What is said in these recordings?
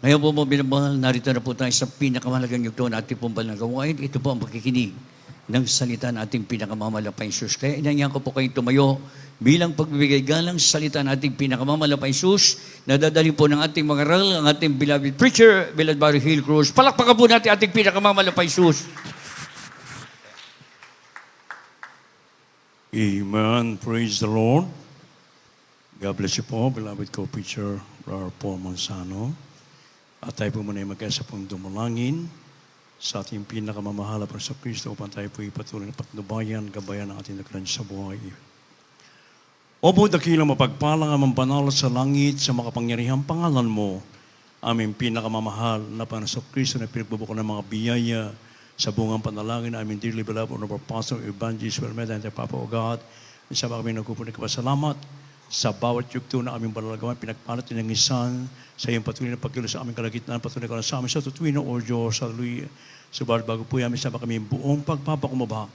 Ngayon po mga binamahal, narito na po tayo sa pinakamahalagang yugto na ating pong gawain. Ito po ang pagkikinig ng salita ng ating pinakamamalapay Sus. Kaya inanyan ko po kayong tumayo bilang pagbibigay galang sa salita ng ating pinakamamalapay Sus na dadali po ng ating mga ral, ang ating beloved preacher, beloved Barry Hill Cruz. Palakpakan po natin ating pinakamamalapay Sus. Amen. Praise the Lord. God bless you po, beloved co-preacher, Brother Paul Manzano. At tayo po muna ay mag-asa pong dumalangin sa ating pinakamamahala para sa Kristo upang tayo po ipatuloy na patnubayan, gabayan ng ating nagkaroon sa buhay. Opo, dakilang mapagpalang amang banal sa langit sa makapangyarihang pangalan mo, aming pinakamamahal na para sa Kristo na pinagbubuko ng mga biyaya sa bungang panalangin, aming dearly beloved Honorable Pastor Evangelist Wilmeda and Papa O God, sa mga kami nagpupunit ka pasalamat sa bawat yugto na aming panalagawan, pinagpalat ng isan sa iyong patuloy na pagkilos sa aming kalagitnaan, patuloy ka na sa amin sa tutuwin o Diyos, hallelujah. Subalit bago po yamin sa kami buong pagpapakumaba,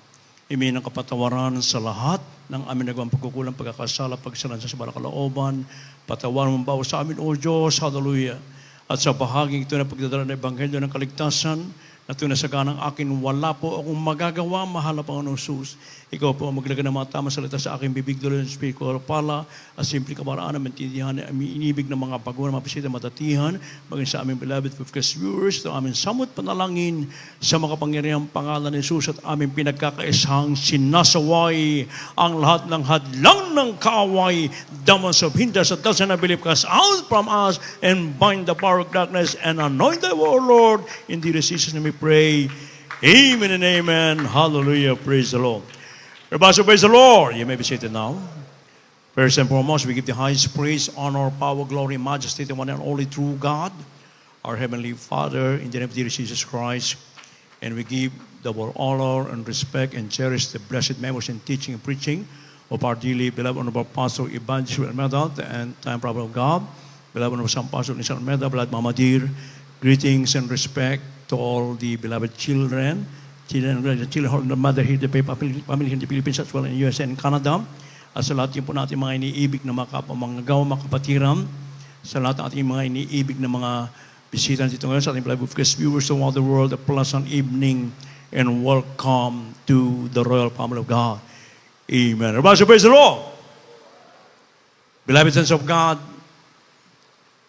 imin ang kapatawaran sa lahat ng aming nagawang pagkukulang, pagkakasala, pagsalan sa sabarang kalooban, patawaran mo bawa sa amin o Diyos, hallelujah. At sa bahaging ito na pagdadala ng Ebanghelyo ng kaligtasan, na tunasagan ng akin, wala po akong magagawa, mahal na Panginoon Jesus. Ikaw po ang maglagay ng mga tamang salita sa aking bibig, dulo ng Espiritu ko pala, at simple kamaraan na maintindihan na inibig ng mga pagawang mga pisita matatihan, maging sa aming beloved podcast viewers, ito aming samot panalangin sa makapangyarihang pangalan ni Jesus at aming pinagkakaisang sinasaway ang lahat ng hadlang ng kaaway, demons of hindrance that doesn't believe cast out from us and bind the power of darkness and anoint the Lord. In the Jesus name we pray. Amen and amen. Hallelujah. Praise the Lord. Everybody praise the Lord. You may be seated now. First and foremost, we give the highest praise, honor, power, glory, majesty to one and only true God, our Heavenly Father, in the name of Jesus Christ. And we give double honor and respect and cherish the blessed memories and teaching and preaching of our dearly beloved Honorable Pastor Evangelist Wilmeda and time prophet of God, beloved Honorable San Pastor Nisan Wilmeda, beloved Mama Dear, greetings and respect to all the beloved children of the mother here, the family here in the Philippines as well in the USA and Canada. At sa lahat yun po natin mga iniibig na mga gawa, mga kapatiran, sa lahat ng ating mga iniibig na mga bisita dito ngayon sa ating live broadcast viewers around the world, a pleasant evening and welcome to the royal family of God. Amen. Everybody praise the Lord. Beloved sons of God,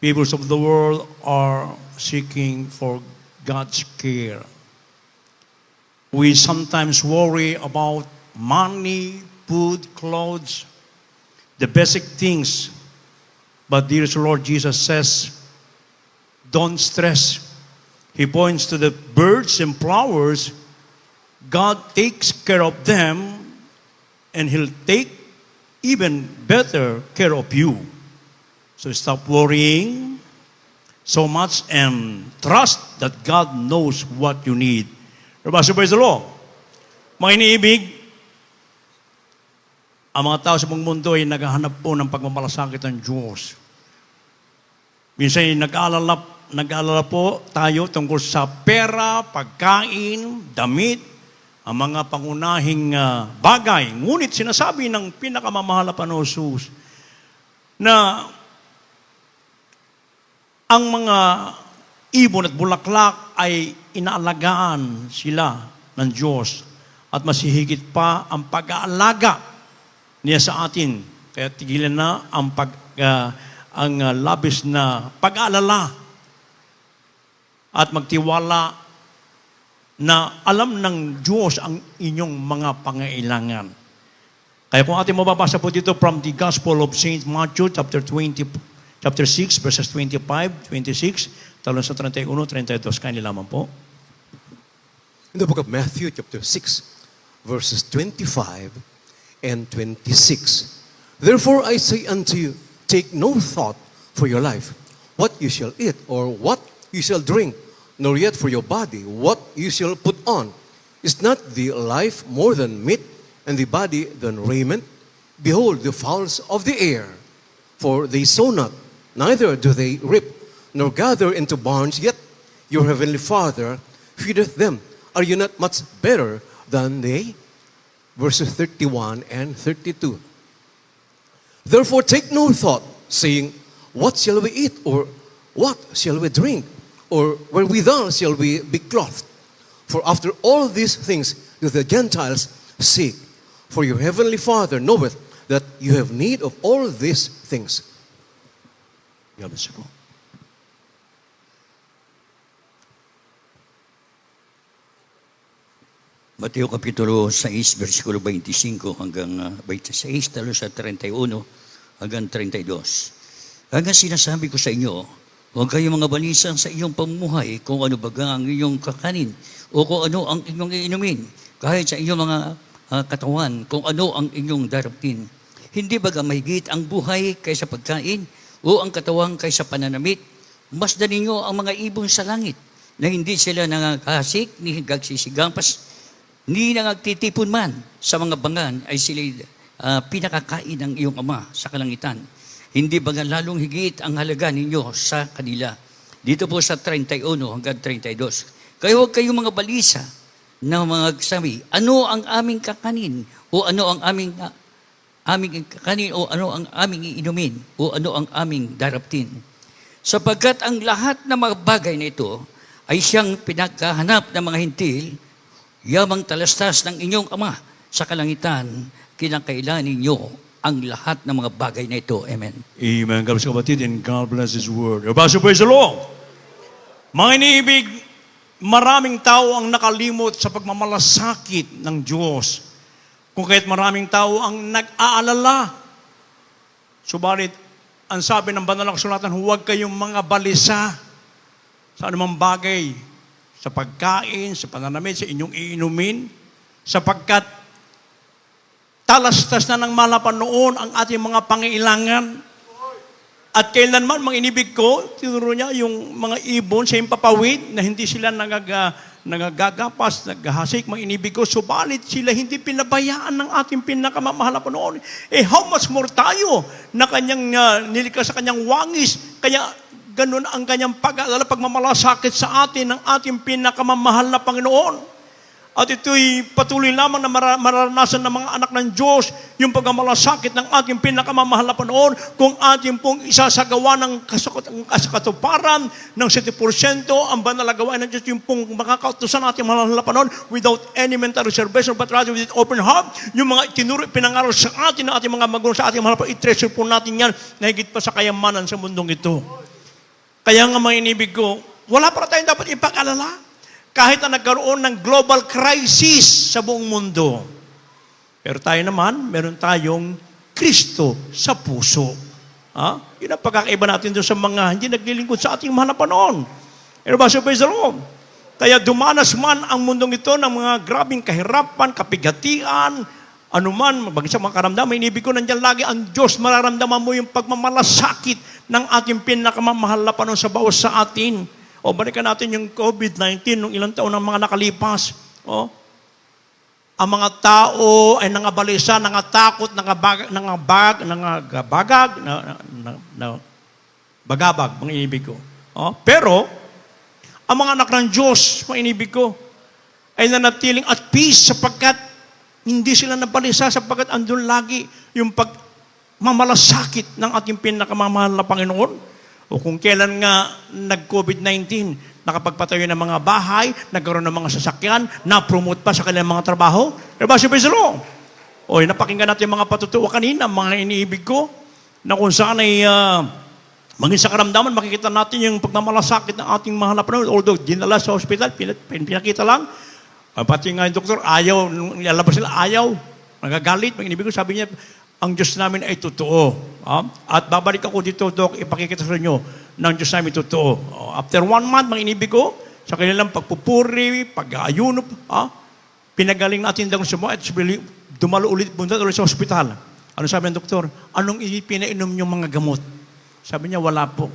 peoples of the world are seeking for God's care. We sometimes worry about money, food, clothes, the basic things. But dear Lord Jesus says, don't stress. He points to the birds and flowers. God takes care of them, and He'll take even better care of you. So stop worrying so much and trust that God knows what you need. Everybody praise the Lord. Mga iniibig, ang mga tao sa buong mundo ay naghahanap po ng pagmamalasakit ng Diyos. Minsan ay nag-aalala po tayo tungkol sa pera, pagkain, damit, ang mga pangunahing bagay. Ngunit sinasabi ng pinakamamahal na Panginoon Jesus na ang mga ibon at bulaklak ay inaalagaan sila ng Diyos at masihigit pa ang pag-aalaga niya sa atin. Kaya tigilan na ang labis na pag-aalala at magtiwala na alam ng Diyos ang inyong mga pangailangan. Kaya kung ating mababasa po dito from the Gospel of St. Matthew, chapter 6, verses 25, 26, talon sa 31, 32. Kaya nilaman po. In the book of Matthew, chapter 6, verses 25 and 26. Therefore I say unto you, take no thought for your life, what you shall eat, or what you shall drink, nor yet for your body, what you shall put on. Is not the life more than meat, and the body than raiment? Behold the fowls of the air, for they sow not, neither do they reap, nor gather into barns, yet your heavenly Father feedeth them. Are you not much better than they? Verses 31 and 32. Therefore take no thought, saying, what shall we eat, or what shall we drink? Or wherewithal shall we be clothed? For after all these things do the Gentiles seek. For your heavenly Father knoweth that you have need of all these things. God bless you po. Mateo Kapitulo 6, versikulo 25 hanggang 26, talo sa 31 hanggang 32. Hanggang sinasabi ko sa inyo, huwag kayong mga balisan sa iyong pamumuhay kung ano baga ang iyong kakanin o kung ano ang inyong iinumin, kahit sa iyong mga katawan, kung ano ang inyong darapin. Hindi baga mahigit ang buhay kaysa pagkain o ang katawan kaysa pananamit? Masdan ninyo ang mga ibon sa langit na hindi sila nangakasik ni gagsisigampas ni nangagtitipon man sa mga bangan ay sila pinakakain ng iyong ama sa kalangitan. Hindi ba nga lalong higit ang halaga ninyo sa kanila? Dito po sa 31 hanggang 32. Kaya huwag kayong mga balisa na mga sabi, ano ang aming kakanin o ano ang aming kakanin o ano ang aming iinumin o ano ang aming daraptin. Sapagkat ang lahat ng mga bagay na ito ay siyang pinagkahanap ng mga hintil, yamang talastas ng inyong ama sa kalangitan, kinakailan ninyo ang lahat ng mga bagay na ito. Amen. Amen. God bless kapatid, and God bless His Word. Pastor, praise the Lord. Mga iniibig, maraming tao ang nakalimot sa pagmamalasakit ng Diyos. Kung kaya't maraming tao ang nag-aalala. Subalit, ang sabi ng banal na kasulatan, huwag kayong mga balisa sa anumang bagay, sa pagkain, sa pananamit, sa inyong iinumin, sapagkat talastas na ng malapan noon ang ating mga pangailangan. At kailanman, mga inibig ko, tinuro niya yung mga ibon sa impapawid na hindi sila nagagapas, naghahasik, mga inibig ko, subalit sila hindi pinabayaan ng ating pinakamamahal na Panginoon. How much more tayo na kanyang nilikha sa kanyang wangis, kaya ganun ang kanyang pag-aalala, pagmamalasakit sa atin ng ating pinakamamahal na Panginoon. At ito'y patuloy lamang na mararanasan ng mga anak ng Diyos, yung pagmamalasakit ng ating pinakamamahal na Panginoon, kung ating pong isasagawa ng kasakatuparan ng 70%, ang banal na gawain ng Diyos, yung pong makakautusan natin mahal na Panginoon, without any mental reservation, but rather with open heart, yung mga tinuro, pinangaral sa atin ng ating mga magulang, sa ating mahal na Panginoon, i-treasure po natin yan, na higit pa sa kayamanan sa mundong ito. Kaya nga mga inibig ko, wala para tayong dapat ipag-alala. Kahit na nagkaroon ng global crisis sa buong mundo. Pero tayo naman, meron tayong Kristo sa puso. Yun ang pagkakaiba natin doon sa mga hindi naglilingkod sa ating mahal na Panginoon. Pero ba sa praise the Lord? Kaya dumanas man ang mundong ito ng mga grabing kahirapan, kapigatian, anuman, bagay sa mga karamdaman, inibig ko nandiyan lagi ang Diyos, mararamdaman mo yung pagmamalasakit ng ating pinakamamahal na Panginoon sa bawat sa atin. O balikan natin yung COVID-19 nung ilang taon ng mga nakalipas. Ang mga tao ay nangabalisa, nangatakot, bagabag, mga inibig ko. Pero, ang mga anak ng Diyos, mga inibig ko, ay nanatiling at peace sapagkat hindi sila nabalisa sapagkat andun lagi yung pagmamalasakit ng ating pinakamamahal na Panginoon. O kung kailan nga nag-COVID-19, nakapagpatayo ng mga bahay, nagkaroon ng mga sasakyan, na-promote pa sa kanilang mga trabaho. Diba si Bezalo? O napakinggan natin yung mga patutuwa kanina, mga iniibig ko, na kung saan ay maging sa karamdaman, makikita natin yung pagmamalasakit ng ating mahal na Panginoon. Although, dinala sa hospital, pinakita lang. Pati nga yung doktor, ayaw, nung ilalabas sila, ayaw, nagagalit. Mga iniibig ko, sabi niya, ang Diyos namin ay totoo. At babalik ako dito, Dok, ipakikita sa inyo ng Diyos namin totoo. After 1 month, mga inibig ko, sa kanilang pagpupuri, pag-aayuno, pinagaling natin daw sa mga at dumalo ulit, punta ulit sa hospital. Ano sabi ng doktor? Anong pinainom niyong mga gamot? Sabi niya, wala po.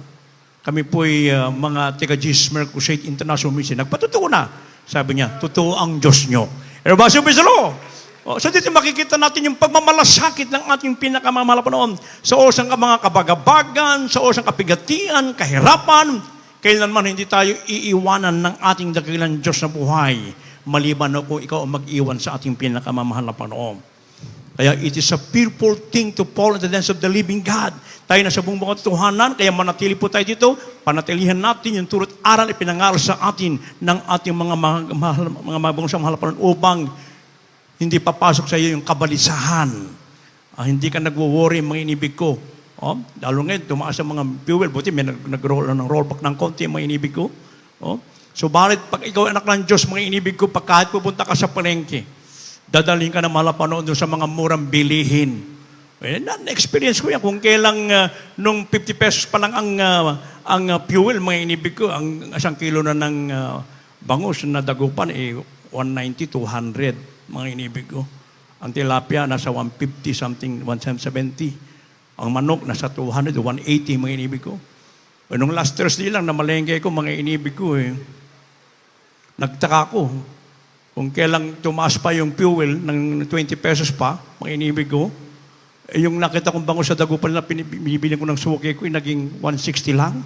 Kami po'y mga taga-Jesus Crusade International Mission. Nagpatotoo na. Sabi niya, totoo ang Diyos niyo. Pero ba siya, Bezalo? So dito makikita natin yung pagmamalasakit ng ating pinakamamahal na Panginoon sa osang mga kabagabagan, sa osang kapigatian, kahirapan. Kailanman hindi tayo iiwanan ng ating dakilang Diyos na buhay, maliban na kung ikaw ang mag-iwan sa ating pinakamamahal na Panginoon. Kaya it is a fearful thing to fall in the hands of the living God. Tayo na sa buong mga katotohanan, kaya manatili po tayo dito, panatilihan natin yung turut aral ipinangaral sa atin ng ating mga mabangusang mahalapan upang hindi papasok sa iyo yung kabalisahan. Hindi ka nagwo-worry, mga inibig ko. Lalo ngayon, tumaas ang mga fuel. Buti may nag-roll ng rollback ng konti, mga inibig ko. So, bakit pag ikaw anak ng Diyos, mga inibig ko, pag kahit pupunta ka sa palengke, dadalhin ka na malapanood doon sa mga murang bilihin. Na-experience ko yan. Kung kailang nung 50 pesos pa lang ang fuel, mga inibig ko, ang 1 kilo na ng bangus na dagupan, 190, 200, mga inibig ko. Ang tilapia, nasa 150 something, 170. Ang manok, nasa 200, 180, mga inibig ko. Nung last Thursday lang, namalengke ko, mga inibig ko Nagtaka ko. Kung kailang tumaas pa yung fuel ng 20 pesos pa, mga inibig ko, yung nakita kong bango sa dagupan na binibiling ko ng suki ko, naging 160 lang.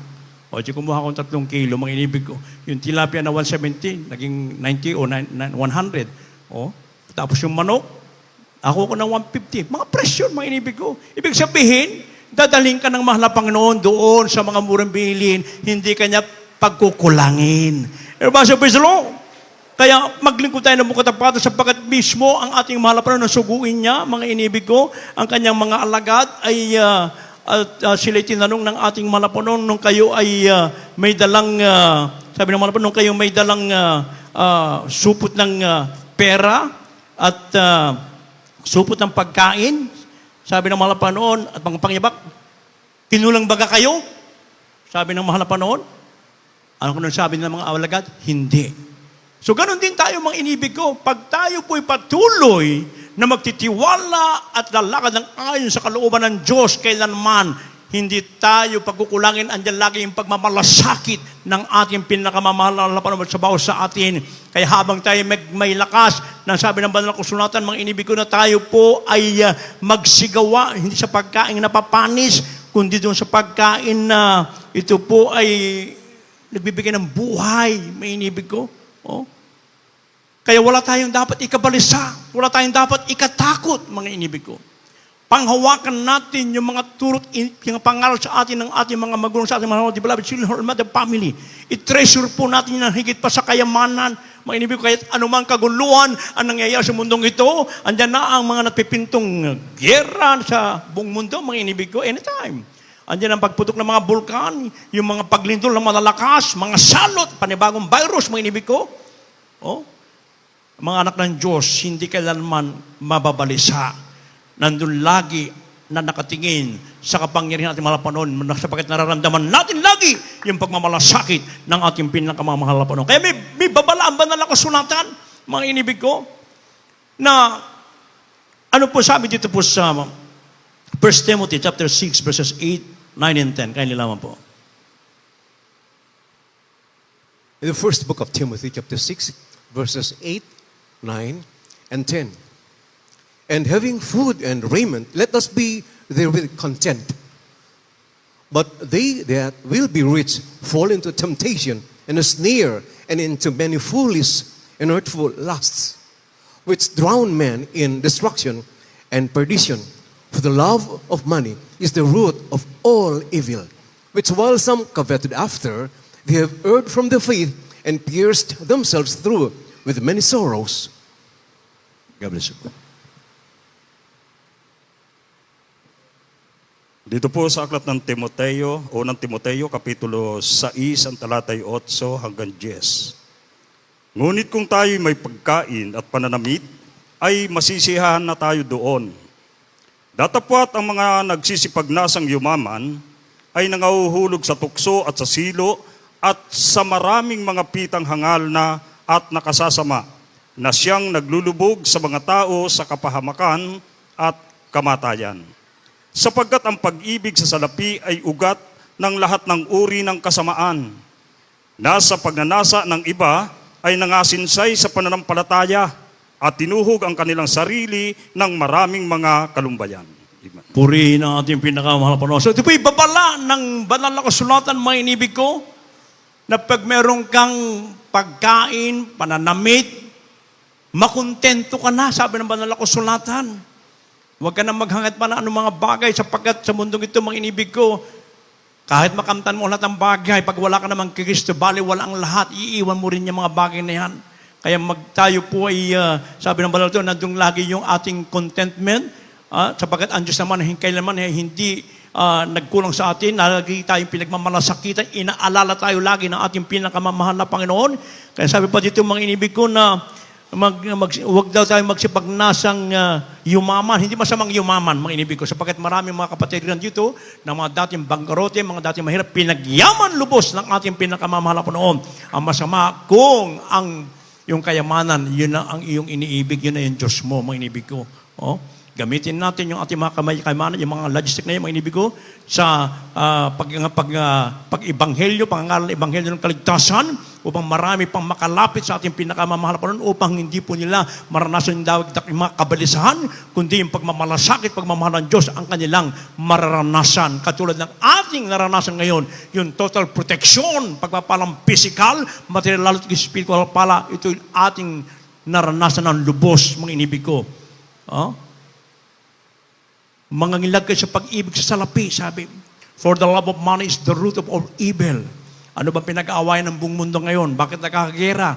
O, di kumuha akong 3 kilo, mga inibig ko. Yung tilapia na 170, naging 90 o 100. O, tapos yung manok, ako ko ng 150. Mga presyon, mga inibig ko. Ibig sabihin, dadaling ka ng mahal na Panginoon doon sa mga murang bilhin, hindi kanya pagkukulangin. Praise the Lord. Kaya maglingkod tayo ng mukatapatan sapagkat mismo ang ating mahal na Panginoon suguin niya, mga inibig ko, ang kanyang mga alagad ay sila'y tinanong ng ating mahal na Panginoon nung kayo ay may dalang, sabi ng mahal na Panginoon, nung kayo may dalang supot ng pera at supot ng pagkain, sabi ng mahal na Panginoon at mga pangyabak, kinulang baga kayo? Sabi ng mahal na Panginoon. Ano kung sabi ng mga alagad? Hindi. So ganun din tayo, mga inibig ko. Pag tayo po'y patuloy na magtitiwala at lalakad ng ayon sa kalooban ng Diyos kailanman, hindi tayo pagkukulangin. Andyan lagi yung pagmamalasakit ng ating pinakamamahal na Panginoon sa bawat sa atin. Kaya habang tayo may lakas, nang sabi ng banal na kasulatan, mga inibig ko na tayo po ay magsigawa, hindi sa pagkain napapanis, kundi doon sa pagkain na ito po ay nagbibigay ng buhay, mga inibig ko. Kaya wala tayong dapat ikabalisa, wala tayong dapat ikatakot, mga inibig ko. Panghawakan natin yung mga turot, yung pangaral sa atin ng ating mga magulang sa ating mga beloved children or mother family. I-treasure po natin yung higit pa sa kayamanan. Mga inibig ko, kahit anumang kaguluhan ang nangyayari sa mundong ito, andyan na ang mga napipintong gyera sa buong mundo, mga inibig ko, anytime. Andyan ang pagputok ng mga bulkan, yung mga paglindol ng malalakas, mga salot, panibagong virus, mga inibig ko. Mga anak ng Diyos, hindi kailanman mababalisa. Nandun lagi na nakatingin sa kapangyarihan natin mahal na Panginoon sapagkat nararamdaman natin lagi yung pagmamalasakit ng ating pinakamamahal na Panginoon. Kaya may babalaan ba na kasulatan, mga inibig ko, na ano po sabi dito po sa 1 Timothy chapter 6 verses 8, 9, and 10. Kaya nilaman po. In the first book of Timothy, chapter 6, verses 8, 9, and 10. And having food and raiment, let us be therewith content. But they that will be rich fall into temptation and a snare, and into many foolish and hurtful lusts, which drown men in destruction and perdition. For the love of money is the root of all evil, which while some coveted after, they have erred from the faith and pierced themselves through with many sorrows. God bless you. Dito po sa aklat ng Timoteo, unang Timoteo, kapitulo 6, ang talatay 8 hanggang 10. Ngunit kung tayo may pagkain at pananamit, ay masisiyahan na tayo doon. Datapwat ang mga nagsisipagnasang yumaman ay nangahuhulog sa tukso at sa silo at sa maraming mga pitang hangal na at nakasasama na siyang naglulubog sa mga tao sa kapahamakan at kamatayan. Sapagkat ang pag-ibig sa salapi ay ugat ng lahat ng uri ng kasamaan. Nasa pagnanasa ng iba ay nangasinsay sa pananampalataya at tinuhog ang kanilang sarili ng maraming mga kalumbayan. Amen. Purihin ang ating pinakamahal na Panginoon. So ito po ibabala ng banal na kasulatan, mga inibig ko, na pag meron kang pagkain, pananamit, makontento ka na, sabi ng banal na kasulatan. Huwag ka na maghangad pa na anong mga bagay sapagkat sa mundong ito, mga inibig ko, kahit makamtan mo lahat ng bagay, pag wala ka naman kay Kristo, bali wala ang lahat, iiwan mo rin yung mga bagay na yan. Kaya tayo po ay, sabi ng banal ito, nandun lagi yung ating contentment, sapagkat ang Diyos naman, kailanman hindi nagkulang sa atin, lagi tayong pinagmamalasakitan, inaalala tayo lagi ng ating pinakamamahal na Panginoon. Kaya sabi pa dito, mga inibig ko na, huwag daw tayo magsipagnasang yumaman. Hindi masamang yumaman, mga inibig ko, sapagkat maraming mga kapatid rin dito, ng mga dating bangkarote, mga dating mahirap, pinagyaman lubos ng ating pinakamamahal na Panginoon. Ang masama kung yung kayamanan, yun na ang iyong iniibig, yun na yung Diyos mo, mga inibig ko. Gamitin natin yung ating mga kayamanan, yung mga logistic na yun, mga inibig ko, sa pag-ibanghelyo, pangangaral ng ibanghelyo ng kaligtasan, upang marami pang makalapit sa ating pinakamamahal na Panginoon, upang hindi po nila maranasan yung mga kabalisahan, kundi yung pagmamalasakit, pagmamahal ng Diyos, ang kanilang mararanasan. Katulad ng ating naranasan ngayon, yung total protection, pagpapalang physical, material, lalo at spiritual pala, ito yung ating naranasan ng lubos, mga inibig ko. Mangangilag kayo sa pag-ibig sa salapi, sabi. For the love of money is the root of all evil. Ano ba pinag-aawayan ng buong mundo ngayon? Bakit nakakagera?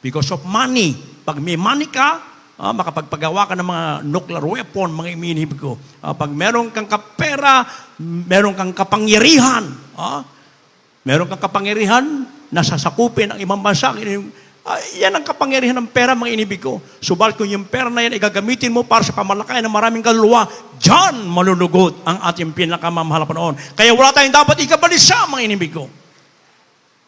Because of money. Pag may money ka, makapagpagawa ka ng mga nuclear weapon, mga iminibig ko. Pag meron kang kapera, meron kang kapangyarihan. Meron kang kapangyarihan, nasasakupin ang ibang bansa. Yan ang kapangyarihan ng pera, mga inibig ko. Subalit kung yung pera na yan ay gagamitin mo para sa pamalakayan ng maraming kaluluwa, diyan malulugot ang ating pinakamamahal na Panginoon. Kaya wala tayong dapat ikabalisa, mga inibig ko.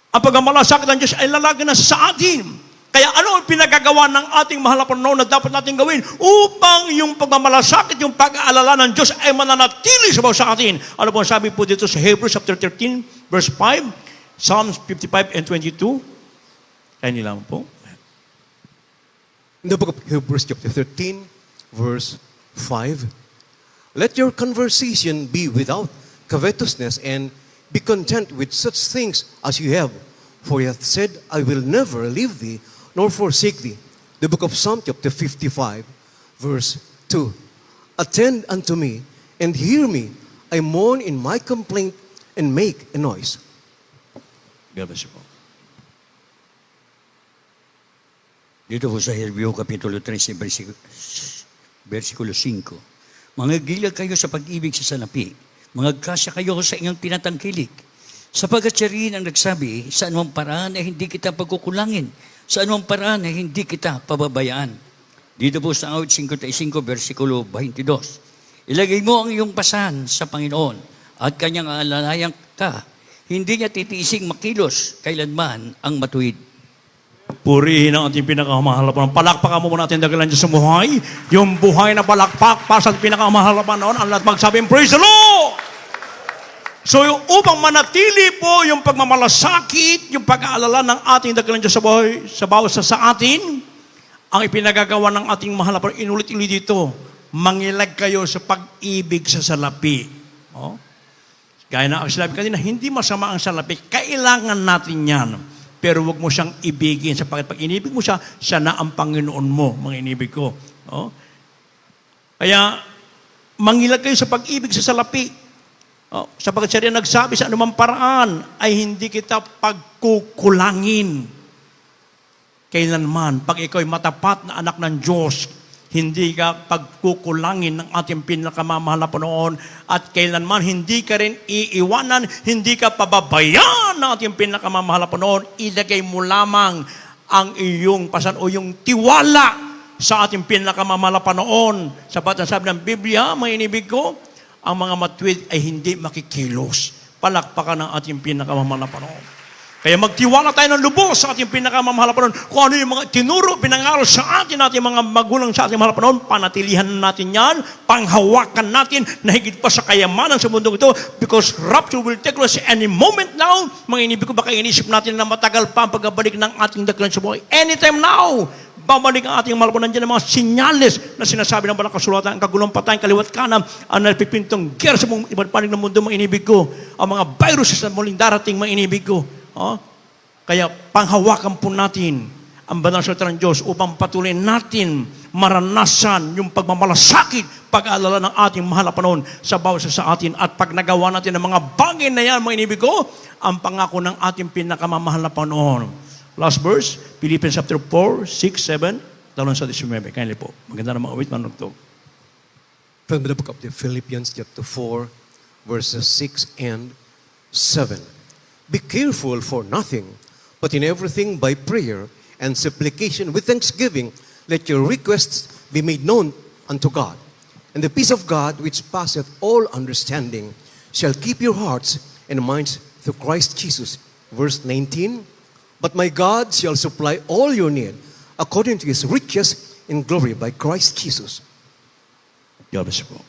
Ang pagmamalasakit ng Diyos ay lalagay na sa atin. Kaya ano ang pinagagawa ng ating mahal na Panginoon na dapat natin gawin upang yung pagmamalasakit, yung pag-aalala ng Diyos ay mananatili sa atin? Ano po sabi po dito sa Hebrews chapter 13, verse 5, Psalms 55 and 22, kaya nila po. In the book of Hebrews chapter 13, verse 5, let your conversation be without covetousness and be content with such things as you have. For he hath said, I will never leave thee nor forsake thee. The book of Psalm chapter 55, verse 2, attend unto me and hear me. I mourn in my complaint and make a noise. God bless you po. Dito po sa Hebreo Kapitulo 13, versikulo 5. Mangagilag kayo sa pag-ibig sa salapi. Mangagkasya kayo sa inyong tinatangkilik. Sapagkat siya rin ang nagsabi, sa anumang paraan ay hindi kita pagkukulangin. Sa anumang paraan ay hindi kita pababayaan. Dito po sa awit 55, versikulo 22. Ilagay mo ang iyong pasan sa Panginoon at kanyang aalalayan ka. Hindi niya titiising makilos kailanman ang matuwid. Purihin ang ating pinakamahal na Panginoon. Palakpakan mo natin dakilan Diyos sa buhay. Yung buhay na palakpak para sa pinakamahal na Panginoon, ang lahat magsabing, praise the Lord! So, upang manatili po yung pagmamalasakit, yung pag-aalala ng ating dakilan Diyos sa buhay, sa bawat sa atin, ang ipinagagawa ng ating mahal na Panginoon, inulit-ulit dito, mangilag kayo sa pag-ibig sa salapi. Gaya na ang sinabi kanina, hindi masama ang salapi. Kailangan natin yan. Pero huwag mo siyang ibigin. Sapagkat pag inibig mo siya, siya na ang Panginoon mo, mga inibig ko. Kaya, mangilag kayo sa pag-ibig sa salapi. Sapagkat siya rin nagsabi sa anumang paraan, ay hindi kita pagkukulangin. Kailanman, pag ikaw ay matapat na anak ng Diyos, hindi ka pagkukulangin ng ating pinakamamahal na Panginoon at kailanman hindi ka rin iiwanan, hindi ka pababayaan ng ating pinakamamahal na Panginoon. Ilagay mo lamang ang iyong pasan o yung tiwala sa ating pinakamamahal na Panginoon. Sapat ang sabi ng Biblia, mga inibig ko, ang mga matuwid ay hindi makikilos. Palakpakan ng ating pinakamamahal na Panginoon. Kaya magtiwala tayo ng lubos sa ating pinakamamahal na Panginoon. Kung ano yung mga tinuro, pinangaral sa ating mga magulang sa ating mahal na Panginoon, panatilihan natin yan, panghawakan natin na higit pa sa kayamanan sa mundong ito because rapture will take place any moment now. Mga inibig ko, baka inisip natin na matagal pa ang pagbabalik ng ating dakilan sa buhay. Anytime now, babalik ang ating mahal na Panginoon. Nandiyan ang mga sinyales na sinasabi ng Banal na Kasulatan, ang kagulong patayin, kaliwat kanan, ang napipintong ger sa ibang panig ng mundo, mga inibig ko, ang mga viruses na muling darating, mga inibig ko. Kaya panghawakan po natin ang banal na salita ng Diyos upang patuloy natin maranasan yung pagmamalasakit, pag-aalala ng ating mahal na panahon sa bawat isa sa atin. At pag nagawa natin ang mga bagay na yan, mga inibig ko, ang pangako ng ating pinakamamahal na panahon. Last verse, Philippians chapter 4, 6, 7, talon sa 19. Kindly po. Maganda na mga manugtog. From the book of the Philippians chapter 4, verses 6 and 7. Be careful for nothing, but in everything by prayer and supplication with thanksgiving, let your requests be made known unto God. And the peace of God, which passeth all understanding, shall keep your hearts and minds through Christ Jesus. Verse 19, but my God shall supply all your need according to His riches in glory by Christ Jesus. God bless you po.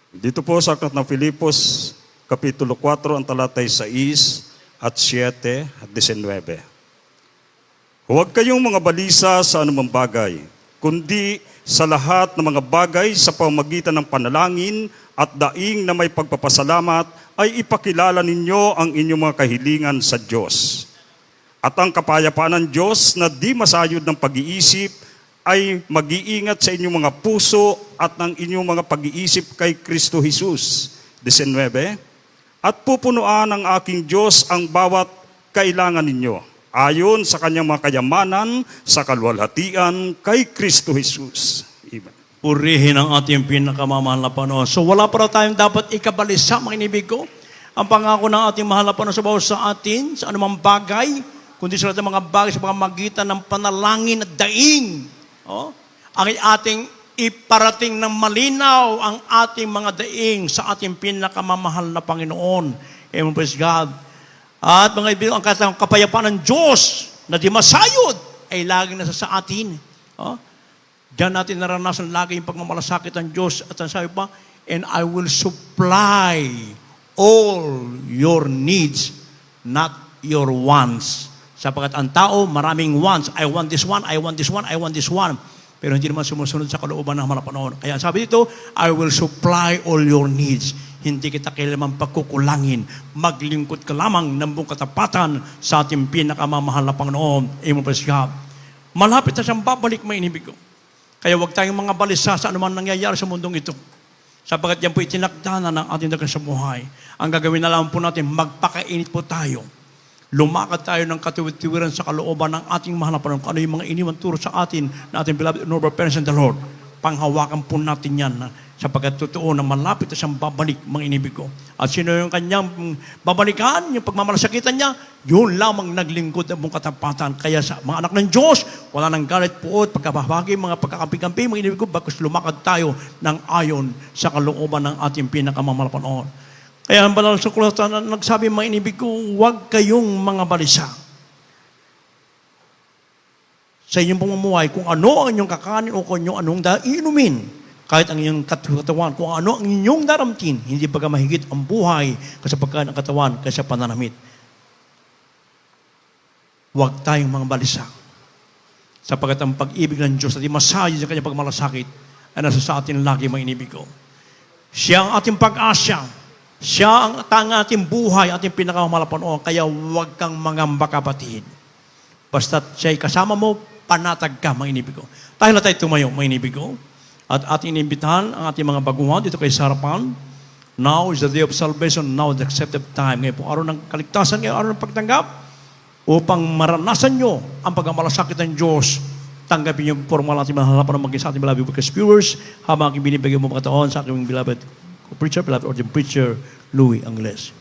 Dito po sa aklat ng Filipos, Kapitulo 4, ang talatay 6 at 7 at 19. Huwag kayong mga balisa sa anumang bagay, kundi sa lahat ng mga bagay sa pamamagitan ng panalangin at daing na may pagpapasalamat ay ipakilala ninyo ang inyong mga kahilingan sa Diyos. At ang kapayapaan ng Diyos na di masayod ng pag-iisip ay mag-iingat sa inyong mga puso at ng inyong mga pag-iisip kay Kristo Jesus. 19. At pupunuan ng aking Diyos ang bawat kailangan ninyo, ayon sa kanyang mga kayamanan sa kaluwalhatian kay Kristo Jesus. Amen. Purihin ang ating pinakamamahal na panahon. So wala para tayong dapat ikabalisa, mga inibig ko. Ang pangako ng ating mahal na panahon sa bawat sa atin, sa anumang bagay, kundi sa lahat ng mga bagay sa pamamagitan ng panalangin at daing. Ang ating iparating ng malinaw ang ating mga daing sa ating pinakamamahal na Panginoon. Amen, praise God. At mga ibig, ang kapayapaan ng Diyos na di masayod ay laging nasa sa atin. Diyan natin naranasan lagi yung pagmamalasakit ng Diyos. At ang sabi pa, and I will supply all your needs, not your wants. Sapagkat ang tao, maraming wants. I want this one, I want this one, I want this one. Pero hindi naman sumusunod sa kalooban ng malapanahon. Kaya sabi dito, I will supply all your needs. Hindi kita kailanman pagkukulangin. Maglingkod ka lamang ng buong katapatan sa ating pinakamamahal na Panginoon. Amen, praise God. Malapit na siyang babalik, may inibig ko. Kaya huwag tayong mga balisa sa anumang nangyayari sa mundong ito. Sapagkat yan po itinakda na ng ating dagan sa buhay. Ang gagawin na lang po natin, magpakainit po tayo. Lumakad tayo ng katiwid-tiwiran sa kalooban ng ating mahal na Panginoon. Ano yung mga iniwan turo sa atin na ating beloved and noble parents in the Lord. Panghawakan po natin yan sapagkat totoo na malapit na siyang babalik, mga inibig ko. At sino yung kanyang babalikan, yung pagmamalasakitan niya, yun lamang naglingkod ng buong katapatan. Kaya sa mga anak ng Diyos, wala nang galit puot, pagkabahagi, mga pagkakampi-kampi, mga inibig ko, bakit lumakad tayo ng ayon sa kalooban ng ating pinakamamahal na Panginoon. Kaya ang banal sa Kulatan nagsabi, mga inibig ko, huwag kayong mga balisa. Sa inyong pamumuhay, kung ano ang inyong kakanin o kung anong iinumin, kahit ang inyong katawan, kung ano ang inyong daramtin, hindi baga mahigit ang buhay kasi pagkain ng katawan kaysa pananamit. Huwag tayong mga balisa. Sapagkat ang pag-ibig ng Diyos at masayo sa kanyang pagmalasakit ay nasa sa atin lagi, mga inibig ko. Siya ang ating pag-asa. Siya ang ating buhay, ating pinakamahalapan. Kaya huwag kang mangamba, kapatid. Basta siya'y kasama mo, panatag ka, mga inibig ko. Tayo na tayo tumayo, mga inibig ko. At ating inimbitahan ang ating mga baguhan dito kay sarapan. Now is the day of salvation, now is the accepted time. Ngayon po, araw ng kaligtasan, ngayon araw ng pagtanggap, upang maranasan nyo ang pagmamalasakit ng Diyos. Tanggapin yung formal natin mahalapan ng maging sa ating beloved podcast viewers, habang aking binibigay mo mga taon sa aking beloved preacher, beloved ordained preacher, Louie Angles.